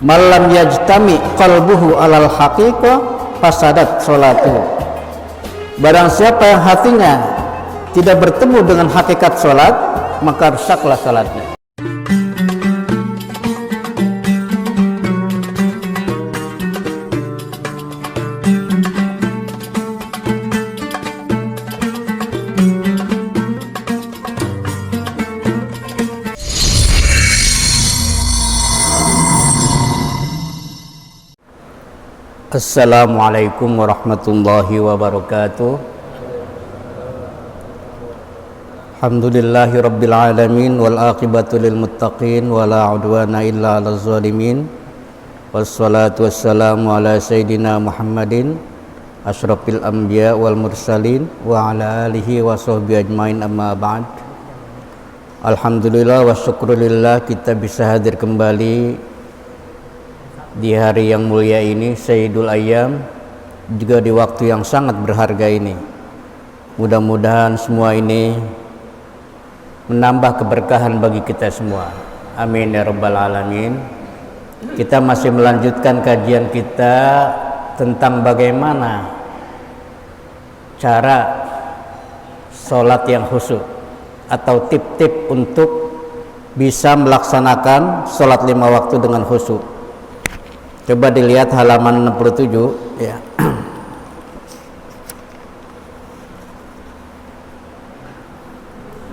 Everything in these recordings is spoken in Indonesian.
Malam yajtami qalbuhu alal haqiqah fasadat sholatuhu. Barang siapa yang hatinya tidak bertemu dengan hakikat sholat, maka rusaklah sholatnya. Assalamualaikum warahmatullahi wabarakatuh. Alhamdulillahi rabbil alamin wal aqibatu lil muttaqin wala udwana illa 'alal zalimin. Wassalatu wassalamu ala sayyidina Muhammadin asyrafil anbiya wal mursalin wa ala alihi wa sahbihi ajmain, amma ba'd. Alhamdulillah wa syukrulillah, kita bisa hadir kembali di hari yang mulia ini, Sayyidul Ayyam, juga di waktu yang sangat berharga ini. Mudah-mudahan semua ini menambah keberkahan bagi kita semua. Amin ya rabbal alamin. Kita masih melanjutkan kajian kita tentang bagaimana cara sholat yang khusyuk, atau tip-tip untuk bisa melaksanakan sholat 5 waktu dengan khusyuk. Coba dilihat halaman 67 ya.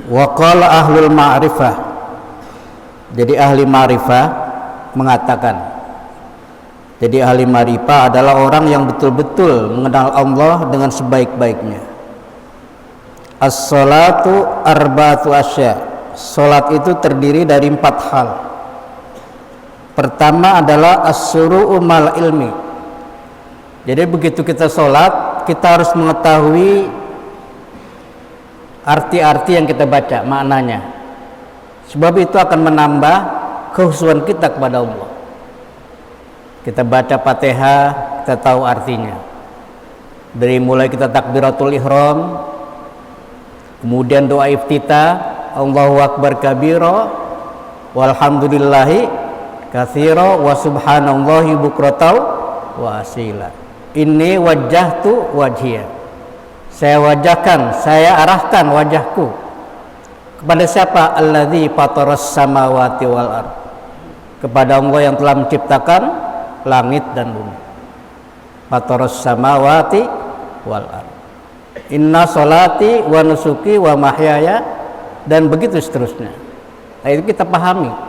Wa qala ahlul ma'rifah. Jadi ahli ma'rifah mengatakan, jadi ahli ma'rifah adalah orang yang betul-betul mengenal Allah dengan sebaik-baiknya. As-salatu arba'atu asya. Salat itu terdiri dari 4 hal. Pertama adalah as-suru'u mal ilmi. Jadi begitu kita sholat, kita harus mengetahui arti-arti yang kita baca, maknanya. Sebab itu akan menambah kekhusyuan kita kepada Allah. Kita baca Fatihah, kita tahu artinya. Dari mulai kita takbiratul ihram, kemudian doa iftitah, Allahu akbar kabira, walhamdulillahi katsira wa subhanallahi bukratan wa asila. Inni wajjahtu wajhiya. Saya wajahkan, saya arahkan wajahku kepada siapa? Alladzi fataras samawati wal ard. Kepada Allah yang telah menciptakan langit dan bumi. Fataras samawati wal ard. Inna sholati wa nusuki wa mahyaya, dan begitu seterusnya. Nah, itu kita pahami.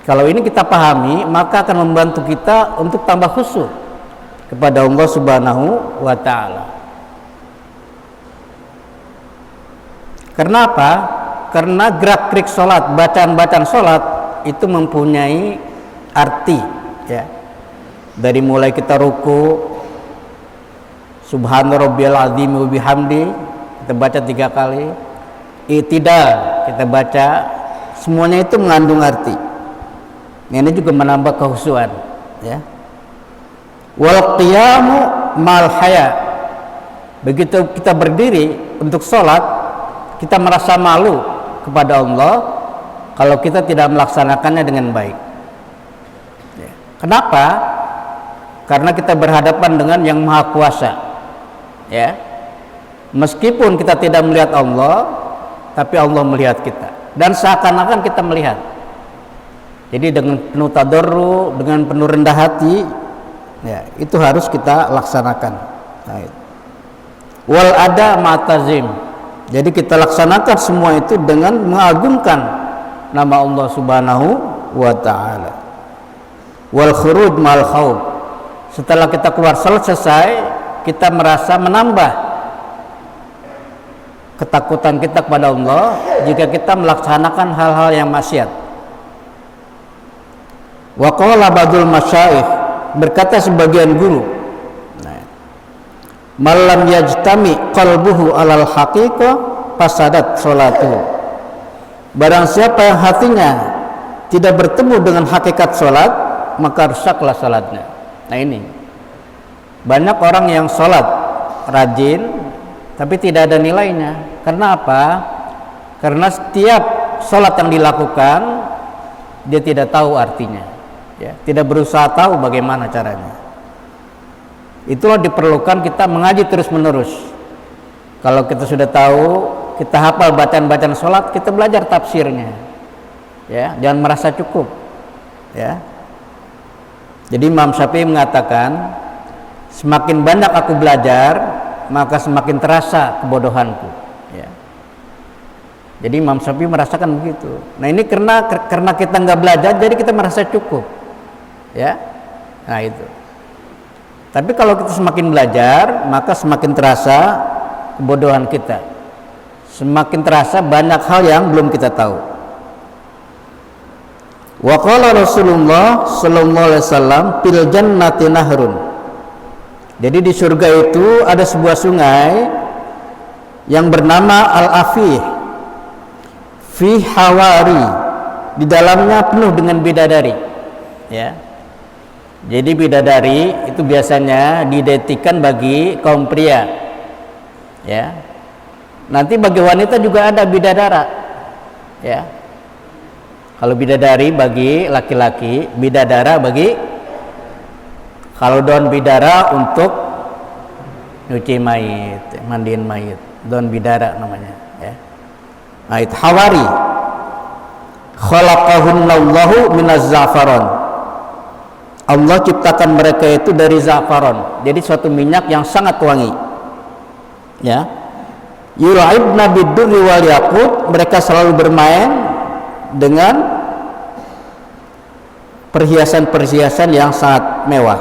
Kalau ini kita pahami, maka akan membantu kita untuk tambah khusyuk kepada Allah Subhanahu wa ta'ala. Karena apa? Karena gerak-gerik sholat, bacaan-bacaan sholat itu mempunyai arti ya. Dari mulai kita ruku, Subhana rabbiyal azim wa bihamdi, kita baca 3 kali. I'tidal kita baca, semuanya itu mengandung arti. Ini juga menambah kekhusyuan ya. Wal qiyamu mal haya. Begitu kita berdiri untuk sholat, kita merasa malu kepada Allah kalau kita tidak melaksanakannya dengan baik ya. Kenapa? Karena kita berhadapan dengan yang maha kuasa ya. Meskipun kita tidak melihat Allah, tapi Allah melihat kita, dan seakan-akan kita melihat. Jadi dengan penuh tadarru, dengan penuh rendah hati ya, itu harus kita laksanakan. Nah, wal ada ma'tazim. Jadi kita laksanakan semua itu dengan mengagungkan nama Allah Subhanahu wa ta'ala. Wal khuruj mal khauf. Setelah kita keluar salat selesai, kita merasa menambah ketakutan kita kepada Allah jika kita melaksanakan hal-hal yang maksiat. Wa qala ba'dul masyayikh, berkata sebagian guru, malam yajtami qalbuhu alal haqiqah fasadat sholatuhu. Barang siapa yang hatinya tidak bertemu dengan hakikat sholat, maka rusaklah sholatnya. Nah, ini banyak orang yang sholat rajin tapi tidak ada nilainya. Karena apa? Karena setiap sholat yang dilakukan dia tidak tahu artinya ya, tidak berusaha tahu bagaimana caranya. Itulah diperlukan kita mengaji terus-menerus. Kalau kita sudah tahu, kita hafal bacaan-bacaan sholat, kita belajar tafsirnya, ya, jangan merasa cukup, ya. Jadi Imam Syafi'i mengatakan, semakin banyak aku belajar, maka semakin terasa kebodohanku, ya. Jadi Imam Syafi'i merasakan begitu. Nah ini karena kita nggak belajar, jadi kita merasa cukup, ya. Nah itu. Tapi kalau kita semakin belajar, maka semakin terasa kebodohan kita, semakin terasa banyak hal yang belum kita tahu. Wa qala Rasulullah sallallahu alaihi wasallam fil jannati nahrun. Jadi di surga itu ada sebuah sungai yang bernama Al-Afih fi hawari, di dalamnya penuh dengan bidadari, ya. Jadi bidadari itu biasanya diidentikan bagi kaum pria, ya. Nanti bagi wanita juga ada bidadara, ya. Kalau bidadari bagi laki-laki, bidadara bagi, kalau daun bidara untuk nyuci mayit, mandiin mayit, daun bidara namanya, ya. Nah itu hawari. Khalaqahunallahu minaz za'faron. Allah ciptakan mereka itu dari za'faron. Jadi suatu minyak yang sangat wangi, ya. Yul'ibna bid-durri wal yaqut. Mereka selalu bermain dengan perhiasan-perhiasan yang sangat mewah.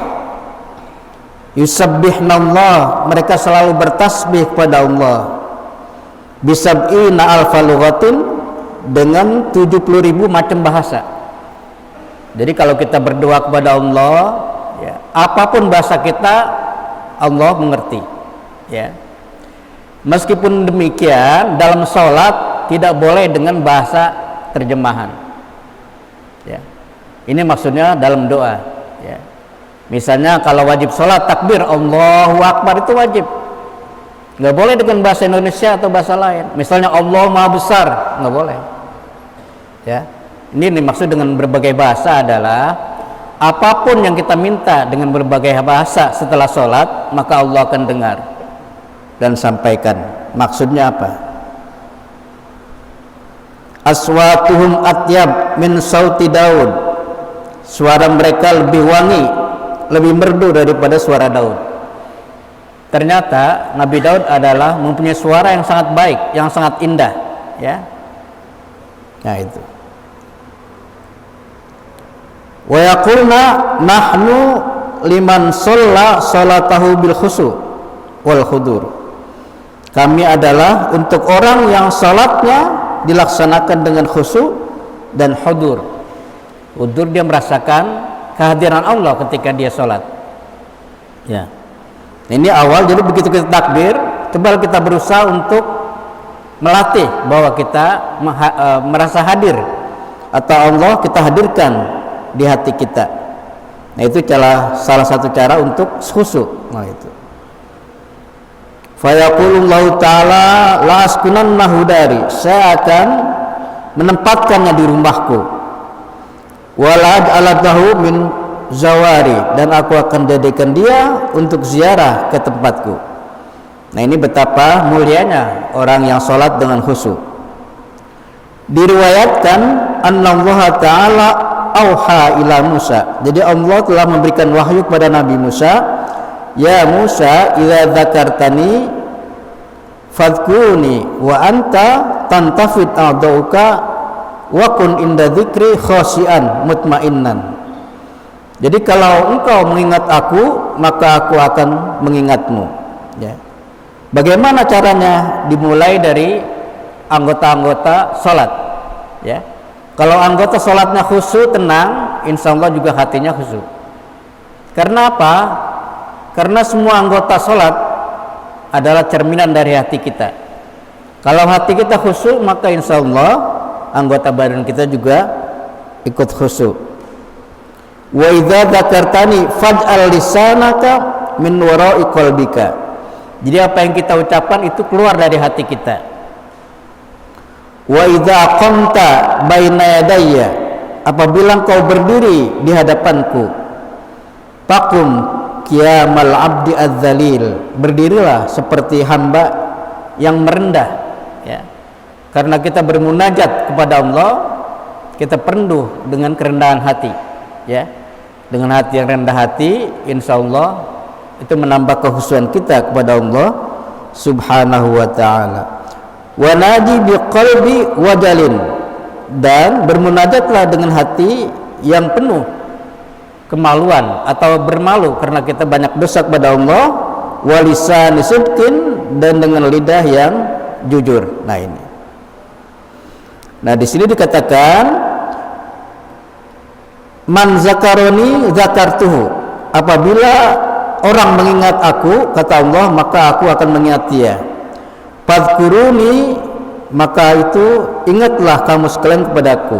Yusabbihnallah, mereka selalu bertasbih kepada Allah. Bisab'ina alfa lughatin, dengan 70.000 macam bahasa. Jadi kalau kita berdoa kepada Allah, ya, apapun bahasa kita, Allah mengerti, ya. Meskipun demikian, dalam sholat tidak boleh dengan bahasa terjemahan, ya. Ini maksudnya dalam doa, ya. Misalnya kalau wajib sholat takbir Allahu Akbar itu wajib, nggak boleh dengan bahasa Indonesia atau bahasa lain. Misalnya Allah Maha Besar, nggak boleh, ya. Ini dimaksud dengan berbagai bahasa adalah apapun yang kita minta dengan berbagai bahasa setelah sholat, maka Allah akan dengar dan sampaikan. Maksudnya apa? Aswatuhum atyab min sauti Daud. Suara mereka lebih wangi, lebih merdu daripada suara Daud. Ternyata Nabi Daud adalah mempunyai suara yang sangat baik, yang sangat indah, ya. Nah itu. Wa yaqulna nahnu liman shalla salatahu bil khusu wal khudur. Kami adalah untuk orang yang salatnya dilaksanakan dengan khusyuk dan hudur. Hudur dia merasakan kehadiran Allah ketika dia sholat, ya. Ini awal. Jadi begitu kita takbir, coba kita berusaha untuk melatih bahwa kita merasa hadir atau Allah kita hadirkan di hati kita. Nah itu salah satu cara untuk khusyuk. Nah itu. Fa yaqulullahu ta'ala la askunannahu dari, saya akan menempatkannya di rumahku. Walad aladahu min zawari, dan aku akan jadikan dia untuk ziarah ke tempatku. Nah ini betapa mulianya orang yang sholat dengan khusyuk. Diriwayatkan Allah Ta'ala auha ila Musa. Jadi Allah telah memberikan wahyu kepada Nabi Musa, ya Musa idza dzakartani fadhkurni wa anta tantafid a'dauka wa kun inda dzikri khashian mutmainnan. Jadi kalau engkau mengingat aku, maka aku akan mengingatmu, ya. Bagaimana caranya? Dimulai dari anggota-anggota salat, ya. Kalau anggota salatnya khusyuk, tenang, insya Allah juga hatinya khusyuk. Karena apa? Karena semua anggota salat adalah cerminan dari hati kita. Kalau hati kita khusyuk, maka insya Allah anggota badan kita juga ikut khusyuk. Wa idza dzakartani faj'al lisanaka min wara'i qalbika. Jadi apa yang kita ucapkan itu keluar dari hati kita. Wa idza qamta baina yadayya apabila engkau berdiri di hadapanku, taqum qiyamal abdi adzalil, berdirilah seperti hamba yang merendah, ya. Karena kita bermunajat kepada Allah, kita penuh dengan kerendahan hati, ya. Dengan hati yang rendah hati, insya Allah itu menambah kekhusyuan kita kepada Allah Subhanahu wa ta'ala. Wa naji biqalbi wajalin, dan bermunajatlah dengan hati yang penuh kemaluan atau bermalu karena kita banyak dosa kepada Allah, wa lisan sidqin, dan dengan lidah yang jujur. Nah ini. Nah di sini dikatakan man zakaroni zakartuhu, apabila orang mengingat aku, kata Allah, maka aku akan mengingat dia. Fadhkuruni, maka itu ingatlah kamu sekalian kepadaku.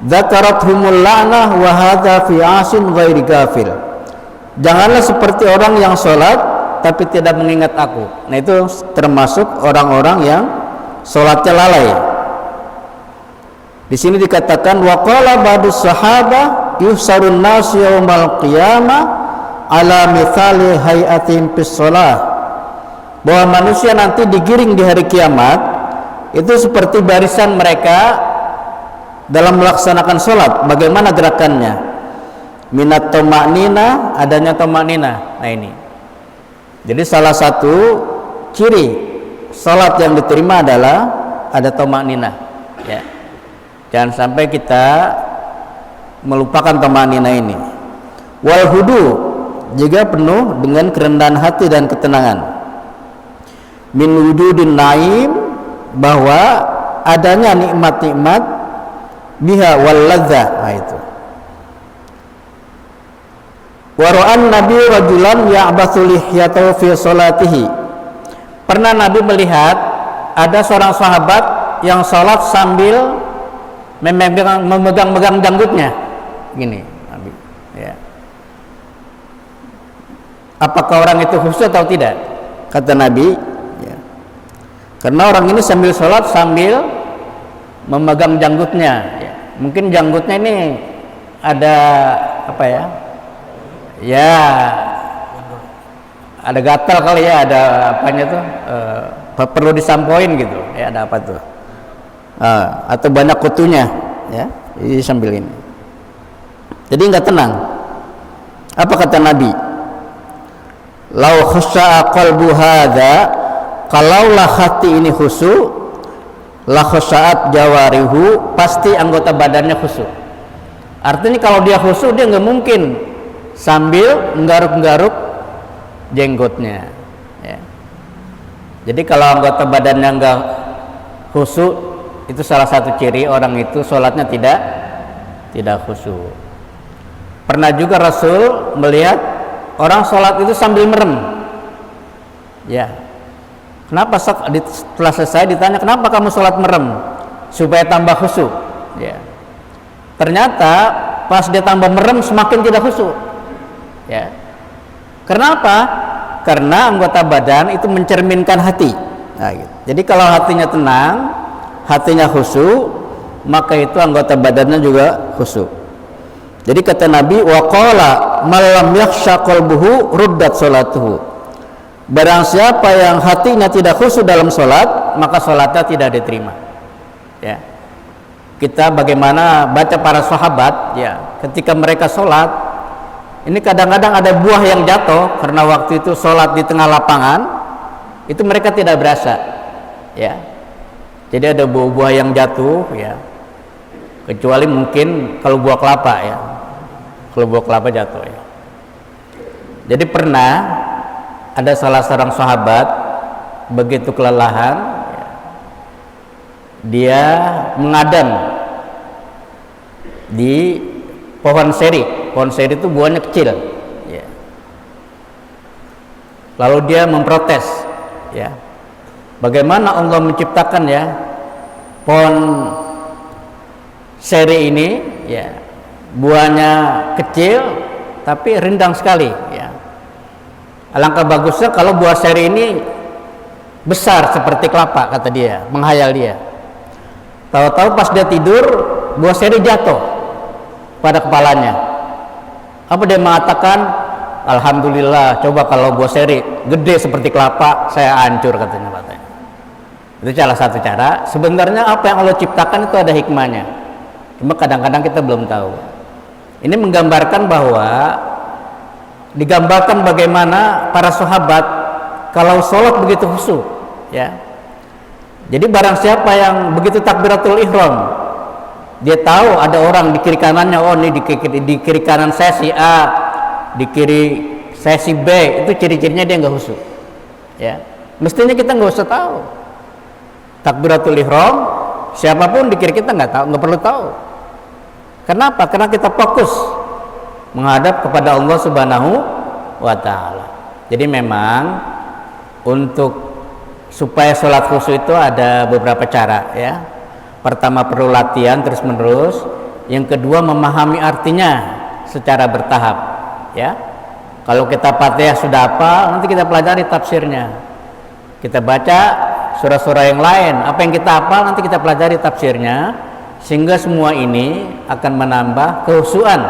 Dzakarathumul la'nah wa hadza fi asin ghairi ghafil, janganlah seperti orang yang sholat tapi tidak mengingat aku. Nah itu termasuk orang-orang yang sholatnya lalai. Di sini dikatakan waqala ba'dus sahaba yuhsarun nas yaumal qiyamah ala mithali hayatin fis shalah, bahwa manusia nanti digiring di hari kiamat itu seperti barisan mereka dalam melaksanakan sholat, bagaimana gerakannya. Minat toma'nina, adanya toma'nina. Nah ini, jadi salah satu ciri sholat yang diterima adalah ada toma'nina, ya. Jangan sampai kita melupakan toma'nina ini. Wal hudu, juga penuh dengan kerendahan hati dan ketenangan. Min wujudin naim, bahwa adanya nikmat-nikmat, biha wal ladzah. Nah itu. Wa ra'an nabi rajulan ya'bathu lihyatahu fi salatihi, pernah Nabi melihat ada seorang sahabat yang salat sambil memegang janggutnya gini, Nabi, ya. Apakah orang itu khusyuk atau tidak? Kata Nabi, ya. Karena orang ini sambil sholat sambil memegang janggutnya, ya. Mungkin janggutnya ini ada apa ya? Ya, ada gatal kali ya, ada apanya tuh, perlu disampoin gitu, ya, ada apa tuh? Atau banyak kutunya, ya, ini sambil ini. Jadi nggak tenang. Apa kata Nabi? Lau khusya'a qalbu hadza, kalaulah hati ini khusyuk, la khusya'at jawarihu, pasti anggota badannya khusyuk. Artinya kalau dia khusyuk, dia nggak mungkin sambil menggaruk-garuk jenggotnya, ya. Jadi kalau anggota badannya nggak khusyuk, itu salah satu ciri orang itu sholatnya tidak khusyuk. Pernah juga Rasul melihat orang sholat itu sambil merem, ya. Kenapa? Setelah selesai ditanya, kenapa kamu sholat merem? Supaya tambah khusyuk, ya. Ternyata pas dia tambah merem semakin tidak khusyuk, ya. Kenapa? Karena anggota badan itu mencerminkan hati. Nah, gitu. Jadi kalau hatinya tenang, hatinya khusyuk, maka itu anggota badannya juga khusyuk. Jadi kata Nabi, waqala malam yakhsha qalbuhu ruddat salatuhu, barang siapa yang hatinya tidak khusyuk dalam sholat, maka sholatnya tidak diterima, ya. Kita bagaimana baca para sahabat, ya, ketika mereka sholat ini kadang-kadang ada buah yang jatuh karena waktu itu sholat di tengah lapangan, itu mereka tidak berasa, ya. Jadi ada buah-buah yang jatuh, ya, kecuali mungkin kalau buah kelapa, ya, kalau buah kelapa jatuh, ya. Jadi pernah ada salah seorang sahabat begitu kelelahan, ya, dia mengadam di pohon seri. Pohon seri itu buahnya kecil, ya. Lalu dia memprotes, ya, bagaimana Allah menciptakan, ya, pohon seri ini, ya, buahnya kecil tapi rindang sekali, ya. Alangkah bagusnya kalau buah seri ini besar seperti kelapa, kata dia, menghayal dia. Tahu-tahu pas dia tidur, buah seri jatuh pada kepalanya. Apa dia mengatakan? Alhamdulillah, coba kalau buah seri gede seperti kelapa, saya hancur katanya. Itu salah satu cara. Sebenarnya apa yang Allah ciptakan itu ada hikmahnya. Cuma kadang-kadang kita belum tahu. Ini menggambarkan bahwa digambarkan bagaimana para sahabat kalau sholat begitu khusyuk, ya. Jadi barang siapa yang begitu takbiratul ihram, dia tahu ada orang di kiri kanannya, oh ini di kiri kanan saya si A, di kiri saya si B, itu ciri-cirinya dia nggak khusyuk, ya. Mestinya kita nggak usah tahu takbiratul ihram, siapapun di kiri kita nggak tahu, nggak perlu tahu. Kenapa? Karena kita fokus menghadap kepada Allah Subhanahu wa Ta'ala. Jadi memang untuk supaya sholat khusyuk itu ada beberapa cara, ya. Pertama perlu latihan terus menerus. Yang kedua memahami artinya secara bertahap, ya. Kalau kita Fatihah sudah apa, nanti kita pelajari tafsirnya. Kita baca surah-surah yang lain, apa yang kita hafal nanti kita pelajari tafsirnya, sehingga semua ini akan menambah kekhusyuan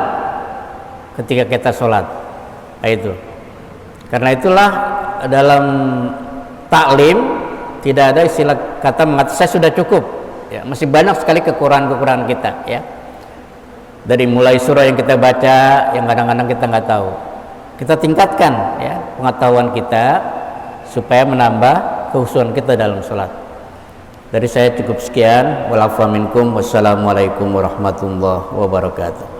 ketika kita sholat. Nah, itu. Karena itulah dalam taklim tidak ada istilah kata mengatakan saya sudah cukup, ya. Masih banyak sekali kekurangan-kekurangan kita, ya. Dari mulai surah yang kita baca yang kadang-kadang kita nggak tahu, kita tingkatkan, ya, pengetahuan kita supaya menambah kekhusyuan kita dalam sholat. Dari saya cukup sekian. Wassalamualaikum warahmatullahi wabarakatuh.